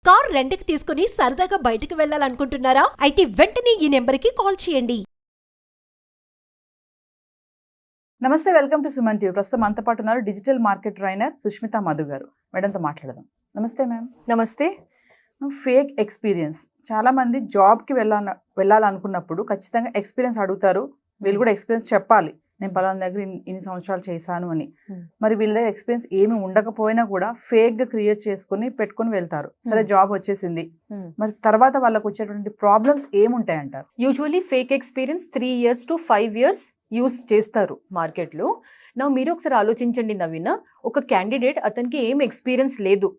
Car రెంట్‌కి తీసుకుని సరదాగా బయటకు వెళ్ళాలనుకుంటున్నారా? అయితే వెంటనే ఈ నెంబర్‌కి కాల్ చేయండి. నమస్తే, వెల్కమ్ టు సుమన్ టీవీ. ప్రస్తుతం మనతో పాటు ఉన్నారు digital market trainer Sushmita Madhu గారు. మేడంతో మాట్లాడదాం. నమస్తే మ్యామ్. నమస్తే. ఫేక్ ఎక్స్పీరియన్స్, చాలా మంది జాబ్కి వెళ్ళాలనుకున్నప్పుడు ఖచ్చితంగా ఎక్స్పీరియన్స్ అడుగుతారు. వీళ్ళు కూడా ఎక్స్పీరియన్స్ చెప్పాలి, నేను పలానా దగ్గర ఇన్ని సంవత్సరాలు చేశాను అని. మరి వీళ్ళ దగ్గర ఎక్స్పీరియన్స్ ఏమి ఉండకపోయినా కూడా ఫేక్ గా క్రియేట్ చేసుకుని పెట్టుకుని వెళ్తారు. సరే, జాబ్ వచ్చేసింది, మరి తర్వాత వాళ్ళకు వచ్చేటువంటి ప్రాబ్లమ్స్ ఏముంటాయి అంటారు? Usually fake experience 3 years to 5 years use చేస్తారు మార్కెట్లో. నా మీరు ఒకసారి ఆలోచించండి నవీన, ఒక క్యాండిడేట్ అతనికి ఏం ఎక్స్పీరియన్స్ లేదు,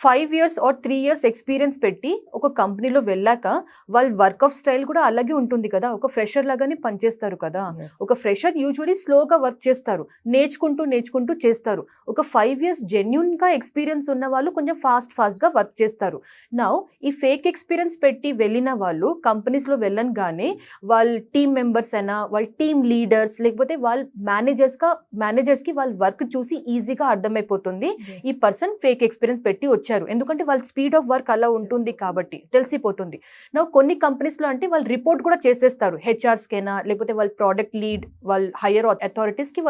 5 years or 3 years ఎక్స్పీరియన్స్ పెట్టి ఒక కంపెనీలో వెళ్ళాక వాళ్ళ వర్క్ ఆఫ్ స్టైల్ కూడా అలాగే ఉంటుంది కదా, ఒక ఫ్రెషర్ లాగానే పనిచేస్తారు కదా. ఒక ఫ్రెషర్ యూజువల్లీ స్లోగా వర్క్ చేస్తారు, నేర్చుకుంటూ చేస్తారు. ఒక 5 years జెన్యున్ గా ఎక్స్పీరియన్స్ ఉన్న వాళ్ళు కొంచెం ఫాస్ట్ గా వర్క్ చేస్తారు. నా ఈ ఫేక్ ఎక్స్పీరియన్స్ పెట్టి వెళ్ళిన వాళ్ళు కంపెనీస్ లో వెళ్ళగానే వాళ్ళ టీమ్ మెంబర్స్ అయినా, వాళ్ళ టీమ్ లీడర్స్, లేకపోతే వాళ్ళ మేనేజర్స్ కి వాళ్ళ వర్క్ చూసి ఈజీగా అర్థమైపోతుంది ఈ పర్సన్ ఫేక్ ఎక్స్పీరియన్స్ పెట్టి వచ్చారు. ఎందుకంటే వాళ్ళ స్పీడ్ ఆఫ్ వర్క్ అలా ఉంటుంది కాబట్టి తెలిసిపోతుంది. నా కొన్ని కంపెనీస్ లో అంటే వాళ్ళు రిపోర్ట్ కూడా చేసేస్తారు, హెచ్ఆర్స్ కైనా లేకపోతే వాళ్ళ ప్రోడక్ట్ లీడ్, వాళ్ళ హైయర్ అథారిటీస్ కి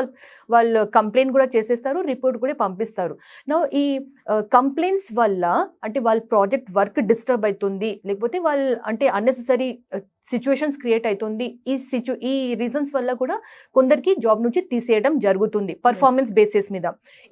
వాళ్ళు కంప్లైంట్ కూడా చేసేస్తారు, రిపోర్ట్ కూడా పంపిస్తారు. నా ఈ కంప్లైంట్స్ వల్ల అంటే వాళ్ళ ప్రాజెక్ట్ వర్క్ డిస్టర్బ్ అవుతుంది, లేకపోతే వాళ్ళు అంటే అన్నెసెసరీ సిచ్యువేషన్స్ క్రియేట్ అవుతుంది. ఈ రీజన్స్ వల్ల కూడా కొందరికి జాబ్ నుంచి తీసేయడం జరుగుతుంది పర్ఫార్మెన్స్ బేసిస్ మీద.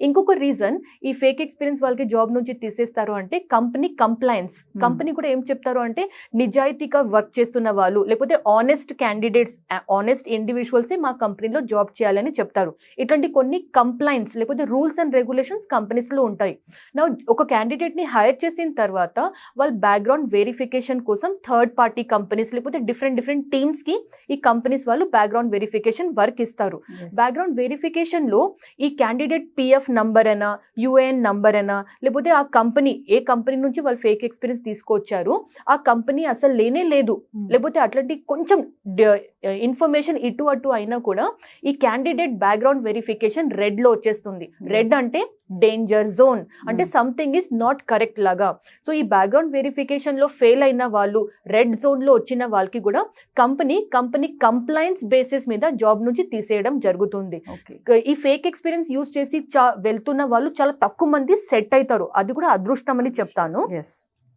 ఇంకొక రీజన్ ఈ ఫేక్ ఎక్స్పీరియన్స్ వాళ్ళకి జాబ్ నుంచి తీసేస్తారు అంటే కంపెనీ కంప్లైన్స్. కంపెనీ కూడా ఏం చెప్తారు అంటే నిజాయితీగా వర్క్ చేస్తున్న వాళ్ళు లేకపోతే ఆనెస్ట్ క్యాండిడేట్స్, ఆనెస్ట్ ఇండివిజువల్సే మా కంపెనీలో జాబ్ చేయాలని చెప్తారు. ఇట్లాంటి కొన్ని కంప్లైంట్స్ లేకపోతే రూల్స్ అండ్ రెగ్యులేషన్స్ కంపెనీస్ లో ఉంటాయి. నా ఒక క్యాండిడేట్ ని హైర్ చేసిన తర్వాత వాళ్ళ బ్యాక్గ్రౌండ్ వెరిఫికేషన్ కోసం థర్డ్ పార్టీ కంపెనీస్ లేకపోతే డిఫరెంట్ టీమ్స్ కి ఈ కంపెనీస్ వాళ్ళు బ్యాక్గ్రౌండ్ వెరిఫికేషన్ వర్క్ ఇస్తారు. బ్యాక్గ్రౌండ్ వెరిఫికేషన్ లో ఈ క్యాండిడేట్ పిఎఫ్ నంబర్ అయినా, యుఏఎన్ నంబర్ అయినా, లేకపోతే ఆ కంపెనీ ఏ కంపెనీ నుంచి వాళ్ళు ఫేక్ ఎక్స్పీరియన్స్ తీసుకొచ్చారు ఆ కంపెనీ అసలు లేనే లేదు, లేకపోతే అట్లాంటి కొంచెం ఇన్ఫర్మేషన్ ఇటు అటు అయినా కూడా ఈ క్యాండిడేట్ బ్యాక్గ్రౌండ్ వెరిఫికేషన్ రెడ్ లో వచ్చేస్తుంది. రెడ్ అంటే డేంజర్ జోన్, అంటే సంథింగ్ ఈస్ నాట్ కరెక్ట్ లాగా. సో ఈ బ్యాక్గ్రౌండ్ వెరిఫికేషన్ లో ఫెయిల్ అయిన వాళ్ళు, రెడ్ జోన్ లో వచ్చిన వాళ్ళకి కూడా కంపెనీ కంప్లైన్స్ బేసిస్ మీద జాబ్ నుంచి తీసేయడం జరుగుతుంది. ఈ ఫేక్ ఎక్స్పీరియన్స్ యూజ్ చేసి వెళ్తున్న వాళ్ళు చాలా తక్కువ మంది సెట్ అవుతారు, అది కూడా అదృష్టం అని చెప్తాను.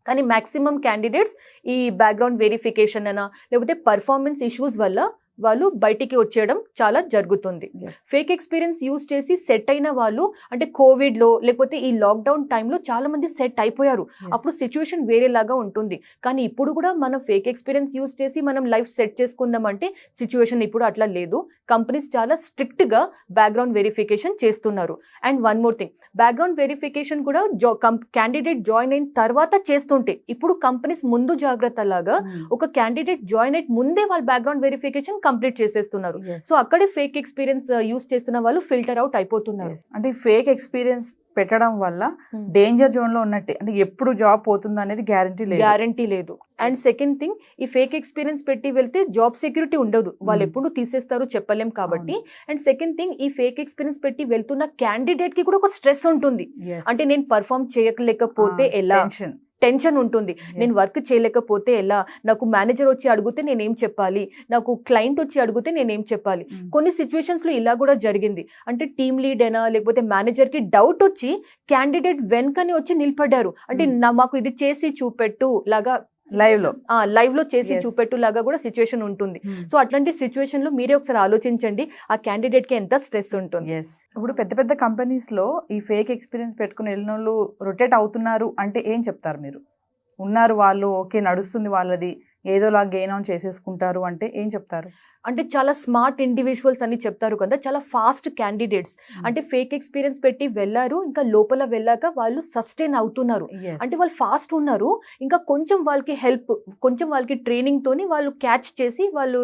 కానీ మాక్సిమం క్యాండిడేట్స్ ఈ బ్యాక్గ్రౌండ్ వెరిఫికేషన్ అయినా లేకపోతే పర్ఫార్మెన్స్ ఇష్యూస్ వల్ల వాళ్ళు బయటికి వచ్చేయడం చాలా జరుగుతుంది. ఫేక్ ఎక్స్పీరియన్స్ యూజ్ చేసి సెట్ అయిన వాళ్ళు అంటే కోవిడ్ లో లేకపోతే ఈ లాక్డౌన్ టైంలో చాలా మంది సెట్ అయిపోయారు. అప్పుడు సిచ్యువేషన్ వేరేలాగా ఉంటుంది. కానీ ఇప్పుడు కూడా మనం ఫేక్ ఎక్స్పీరియన్స్ యూజ్ చేసి మనం లైఫ్ సెట్ చేసుకుందామంటే సిచ్యువేషన్ ఇప్పుడు అట్లా లేదు. కంపెనీస్ చాలా స్ట్రిక్ట్ గా బ్యాక్గ్రౌండ్ వెరిఫికేషన్ చేస్తున్నారు. And one more thing, background verification కూడా క్యాండిడేట్ జాయిన్ అయిన తర్వాత చేస్తుంటే ఇప్పుడు కంపెనీస్ ముందు జాగ్రత్త లాగా ఒక క్యాండిడేట్ జాయిన్ అయ్యి ముందే వాళ్ళ బ్యాక్గ్రౌండ్ వెరిఫికేషన్ కంప్లీట్ చేసేస్తున్నారు. సో అక్కడే ఫేక్ ఎక్స్పీరియన్స్ యూస్ చేస్తున్న వాళ్ళు ఫిల్టర్ అవుట్ అయిపోతున్నారు. అంటే ఫేక్ ఎక్స్పీరియన్స్ పెట్టడం వల్ల డేంజర్ జోన్ లో ఉన్నట్టే, అంటే ఎప్పుడు జాబ్ పోతుంది అనేది గ్యారంటీ లేదు. అండ్ సెకండ్ థింగ్, ఈ ఫేక్ ఎక్స్పీరియన్స్ పెట్టి వెళ్తే జాబ్ సెక్యూరిటీ ఉండదు, వాళ్ళు ఎప్పుడు తీసేస్తారో చెప్పలేం కాబట్టి. అండ్ సెకండ్ థింగ్, ఈ ఫేక్ ఎక్స్పీరియన్స్ పెట్టి వెళ్తున్న క్యాండిడేట్ కి కూడా ఒక స్ట్రెస్ ఉంటుంది. అంటే నేను పర్ఫార్మ్ చేయలేకపోతే ఎలా, టెన్షన్ ఉంటుంది, నేను వర్క్ చేయలేకపోతే ఎలా, నాకు మేనేజర్ వచ్చి అడిగితే నేనేం చెప్పాలి, నాకు క్లయింట్ వచ్చి అడిగితే నేనేం చెప్పాలి. కొన్ని సిచ్యువేషన్స్ లో ఇలా కూడా జరిగింది. అంటే టీమ్ లీడ్ అయినా లేకపోతే మేనేజర్ కి డౌట్ వచ్చి క్యాండిడేట్ వెనకని వచ్చి నిలబడ్డారు. అంటే మాకు ఇది చేసి చూపెట్టు లాగా, లైవ్ లో చేసి చూపెట్టు లాగా కూడా సిచ్యువేషన్ ఉంటుంది. సో అట్లాంటి సిచ్యువేషన్ లో మీరే ఒకసారి ఆలోచించండి, ఆ క్యాండిడేట్ కి ఎంత స్ట్రెస్ ఉంటుంది. ఇప్పుడు పెద్ద కంపెనీస్ లో ఈ ఫేక్ ఎక్స్పీరియన్స్ పెట్టుకుని వెళ్ళిన వాళ్ళు రొటేట్ అవుతున్నారు అంటే ఏం చెప్తారు మీరు? ఉన్నారు వాళ్ళు, ఓకే నడుస్తుంది వాళ్ళది, ఏదోలా గెయిన్ ఆన్ చేసేసుకుంటారు అంటే ఏం చెప్తారు? అంటే చాలా స్మార్ట్ ఇండివిజువల్స్ అని చెప్తారు కదా, చాలా ఫాస్ట్ క్యాండిడేట్స్. అంటే ఫేక్ ఎక్స్పీరియన్స్ పెట్టి వెళ్ళారు, ఇంకా లోపల వెళ్ళాక వాళ్ళు సస్టైన్ అవుతున్నారు. అంటే వాళ్ళు ఫాస్ట్ ఉన్నారు, ఇంకా కొంచెం వాళ్ళకి హెల్ప్, కొంచెం వాళ్ళకి ట్రైనింగ్ తోని వాళ్ళు క్యాచ్ చేసి వాళ్ళ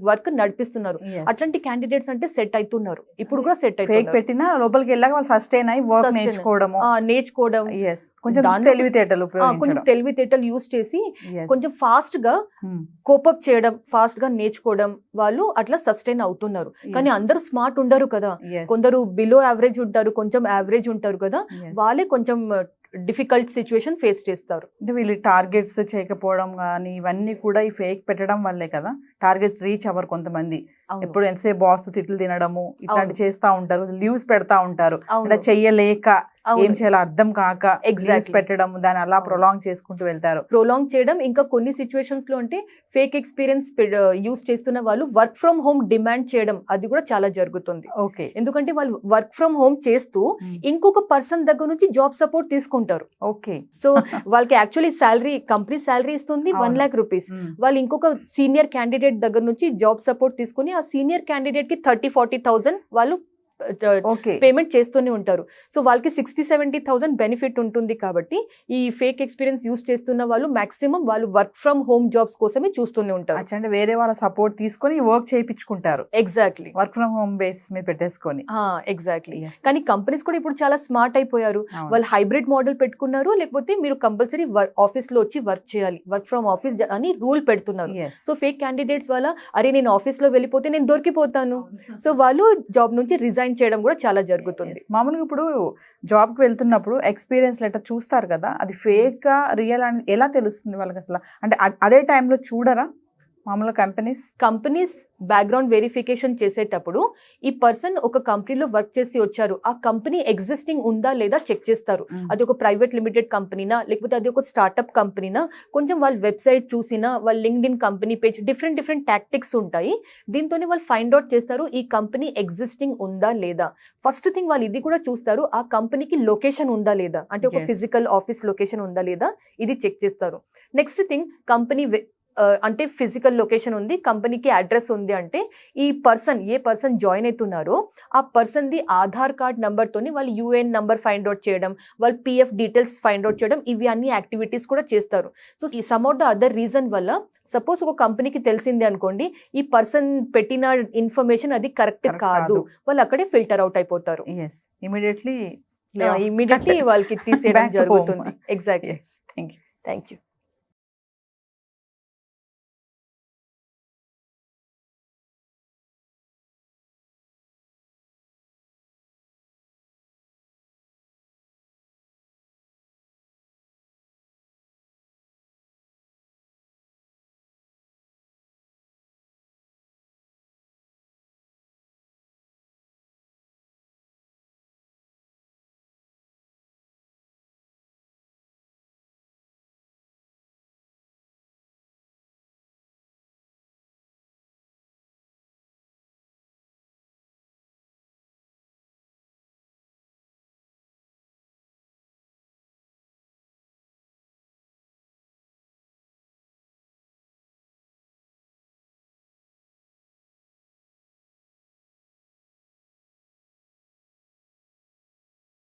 వర్క్ నడిపిస్తున్నారు. అట్లాంటి క్యాండిడేట్స్ అంటే సెట్ అవుతున్నారు, ఇప్పుడు కూడా సెట్ అవుతారు. ఫేక్ పెట్టినా లోపలికి వెళ్ళాక వాళ్ళు సస్టైన్ అయ్యి వర్క్ నేర్చుకోవడం, కొంచెం తెలివితేటలు యూస్ చేసి కొంచెం ఫాస్ట్ గా కోపప్ చేయడం, ఫాస్ట్ గా నేర్చుకోవడం, వాళ్ళు అట్లా సస్టైన్ అవుతున్నారు. కానీ అందరూ స్మార్ట్ ఉండరు కదా, కొందరు బిలో యావరేజ్ ఉంటారు, కొంచెం యావరేజ్ ఉంటారు కదా, వాళ్ళే కొంచెం డిఫికల్ట్ సిచ్యువేషన్ ఫేస్ చేస్తారు. అంటే వీళ్ళు టార్గెట్స్ చేయకపోవడం కానీ ఇవన్నీ కూడా ఈ ఫేక్ పెట్టడం వల్లే కదా, టార్గెట్స్ రీచ్ అవ్వరు కొంతమంది. అవును. ఎప్పుడు ఎంతసేపు బాస్ తిట్లు తినడము ఇట్లాంటి అవును. చేస్తా ఉంటారు, లీవ్స్ పెడతా ఉంటారు, అవును. అంటే చెయ్యలేక అవును. ఏం చేయాలో అర్థం కాక Exactly. లీవ్స్ పెట్టడం, దాన్ని అలా అవును. ప్రొలాంగ్ చేసుకుంటూ వెళ్తారు. ప్రొలాంగ్ చేయడం, ఇంకా కొన్ని సిచ్యువేషన్స్ లో అంటే ఫేక్ ఎక్స్పీరియన్స్ యూస్ చేస్తున్న వాళ్ళు వర్క్ ఫ్రమ్ హోమ్ డిమాండ్ చేయడం, అది కూడా చాలా జరుగుతుంది. ఓకే. ఎందుకంటే వాళ్ళు వర్క్ ఫ్రమ్ హోమ్ చేస్తూ ఇంకొక పర్సన్ దగ్గర నుంచి జాబ్ సపోర్ట్ తీసుకుంటారు. ఓకే. సో వాళ్ళకి యాక్చువల్లీ శాలరీ, కంపెనీ శాలరీ ఇస్తుంది 1 lakh rupees. వాళ్ళు ఇంకొక సీనియర్ క్యాండిడేట్ దగ్గర నుంచి జాబ్ సపోర్ట్ తీసుకుని ఆ సీనియర్ క్యాండిడేట్ కి 30-40,000 వాళ్ళు ఓకే. పేమెంట్ చేస్తూనే ఉంటారు. సో వాళ్ళకి 60-70,000 బెనిఫిట్ ఉంటుంది. కాబట్టి ఈ ఫేక్ ఎక్స్పీరియన్స్ యూస్ చేస్తున్న వాళ్ళు మాక్సిమం వాళ్ళు వర్క్ ఫ్రమ్ హోమ్ జాబ్స్ కోసమే చూస్తూనే ఉంటారు. అంటే వేరే వాళ్ళ సపోర్ట్ తీసుకొని వర్క్ చేయించుకుంటారు, exactly, work from home base మీద పెట్టేసుకొని. ఎగ్జాక్ట్లీ. Yes. కానీ కంపెనీస్ కూడా ఇప్పుడు చాలా స్మార్ట్ అయిపోయారు. అవును. వాళ్ళు హైబ్రిడ్ మోడల్ పెట్టుకున్నారు, లేకపోతే మీరు కంపల్సరీ ఆఫీస్ లో వచ్చి వర్క్ చేయాలి, వర్క్ ఫ్రమ్ ఆఫీస్ అని రూల్ పెడుతున్నారు. Yes. సో ఫేక్ క్యాండిడేట్స్ వల్ల అరే నేను ఆఫీస్ లో వెళ్ళిపోతే నేను దొరికిపోతాను, సో వాళ్ళు జాబ్ నుంచి రిజైన్ చేయడం కూడా చాలా జరుగుతుంది. Yes. మామూలుగా ఇప్పుడు జాబ్ కి వెళ్తున్నప్పుడు ఎక్స్పీరియన్స్ లెటర్ చూస్తారు కదా, అది ఫేక్ రియల్ అని ఎలా తెలుస్తుంది వాళ్ళకి అసలు? అంటే అదే టైంలో చూడరా మామూలుగా కంపెనీస్ బ్యాక్గ్రౌండ్ వెరిఫికేషన్ చేసేటప్పుడు ఈ పర్సన్ ఒక కంపెనీలో వర్క్ చేసి వచ్చారు, ఆ కంపెనీ ఎగ్జిస్టింగ్ ఉందా లేదా చెక్ చేస్తారు. అది ఒక ప్రైవేట్ లిమిటెడ్ కంపెనీనా, లేకపోతే అది ఒక స్టార్ట్అప్ కంపెనీనా, కొంచెం వాళ్ళ వెబ్సైట్ చూసినా, వాళ్ళ LinkedIn company page, different tactics ఉంటాయి. దీంతోనే వాళ్ళు ఫైండ్ అవుట్ చేస్తారు ఈ కంపెనీ ఎగ్జిస్టింగ్ ఉందా లేదా. ఫస్ట్ థింగ్ వాళ్ళు ఇది కూడా చూస్తారు, ఆ కంపెనీకి లొకేషన్ ఉందా లేదా, అంటే ఒక Yes. ఫిజికల్ ఆఫీస్ లొకేషన్ ఉందా లేదా, ఇది చెక్ చేస్తారు. నెక్స్ట్ థింగ్, కంపెనీ అంటే ఫిజికల్ లొకేషన్ ఉంది, కంపెనీకి అడ్రస్ ఉంది అంటే ఈ పర్సన్ ఏ పర్సన్ జాయిన్ అవుతున్నారో ఆ person the Aadhaar card number తోని వాళ్ళు యూఏఎన్ నంబర్ ఫైండ్ అవుట్ చేయడం, వాళ్ళ పిఎఫ్ డీటెయిల్స్ ఫైండ్ అవుట్ చేయడం, ఇవి అన్ని యాక్టివిటీస్ కూడా చేస్తారు. సో ఈ some of the other reason వల్ల సపోజ్ ఒక కంపెనీకి తెలిసింది అనుకోండి, ఈ పర్సన్ పెట్టిన ఇన్ఫర్మేషన్ అది కరెక్ట్ కాదు, వాళ్ళు అక్కడే ఫిల్టర్ అవుట్ అయిపోతారు. ఇమీడియట్లీ ఇమీడియట్లీ వాళ్ళకి తీసేయడం Back to home. జరుగుతుంది. Exactly. Thank you. Thank you.